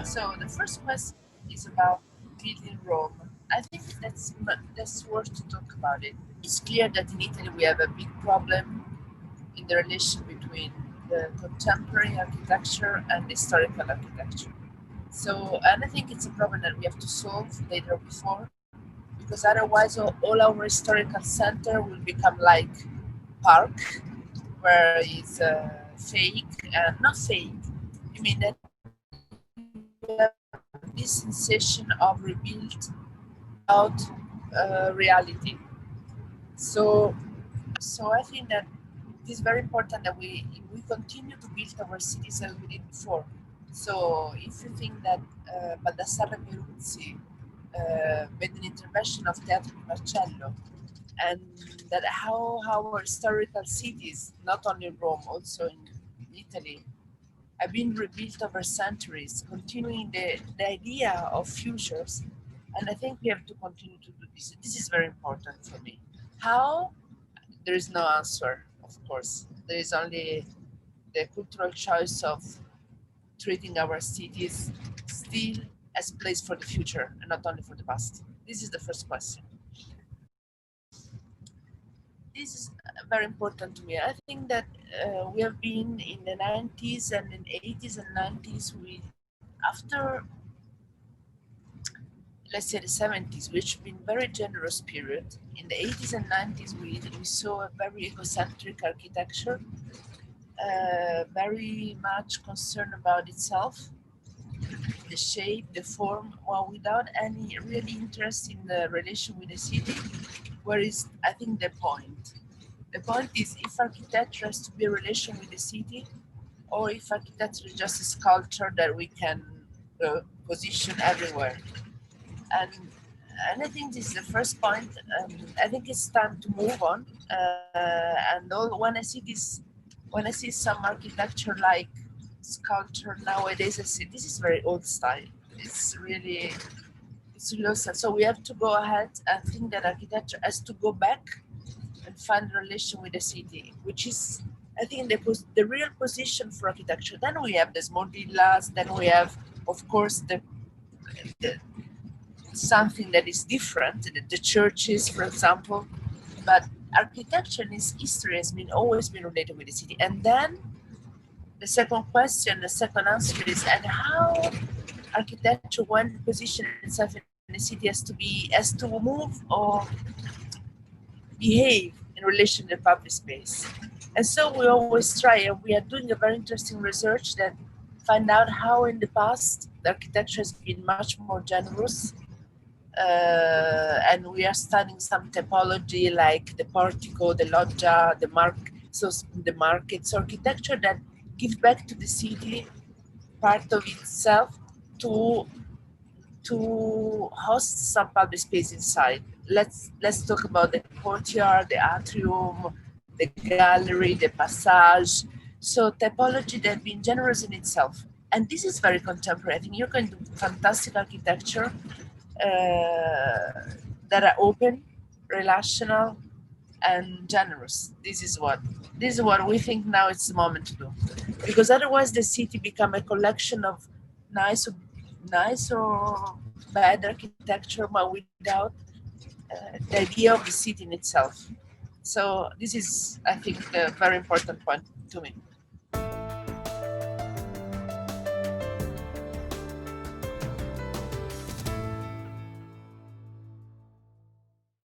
So the first question is about building Rome. I think that's worth to talk about it. It's clear that in Italy we have a big problem in the relation between the contemporary architecture and historical architecture. So, and I think it's a problem that we have to solve later or before, because otherwise all our historical center will become like park, where it's fake and not fake. I mean that we have this sensation of rebuilt without reality. So, so I think that it is very important that we continue to build our cities as we did before. So if you think that Baldassarre Peruzzi made an intervention of Teatro di Marcello, and that how our historical cities, not only Rome, also in Italy, have been rebuilt over centuries, continuing the idea of futures. And I think we have to continue to do this. This is very important for me. How? There is no answer, of course. There is only the cultural choice of treating our cities still as a place for the future and not only for the past. This is the first question. This is very important to me. I think that we have been in the 90s and in 80s and 90s, we after let's say the 70s, which have been very generous period. In the 80s and 90s, we saw a very egocentric architecture, very much concerned about itself, the shape, the form, well, without any really interest in the relation with the city. Where is, I think, the point? The point is if architecture has to be a relation with the city, or if architecture is just a sculpture that we can position everywhere. And and I think this is the first point. I think it's time to move on. When I see this, when I see some architecture like sculpture nowadays, I see this is very old style. It's really it's really old style. So we have to go ahead and think that architecture has to go back and find a relation with the city, which is I think the real position for architecture. Then we have the small villas. Then we have, of course, the something that is different, the churches, for example. But architecture in its history has been always been related with the city. And then the second question, the second answer is, and how architecture, when position itself in the city, has to move or behave in relation to the public space. And so we always try, and we are doing a very interesting research that find out how in the past the architecture has been much more generous, and we are studying some typology like the portico, the loggia, the markets, architecture that give back to the city part of itself to host some public space inside. Let's talk about the courtyard, the atrium, the gallery, the passage. So typology that been generous in itself, and this is very contemporary. I think you can do fantastic architecture that are open, relational, and generous. This is what we think now it's the moment to do, because otherwise the city become a collection of nice, nice or bad architecture, but without the idea of the city in itself. So this is, I think, a very important point to me.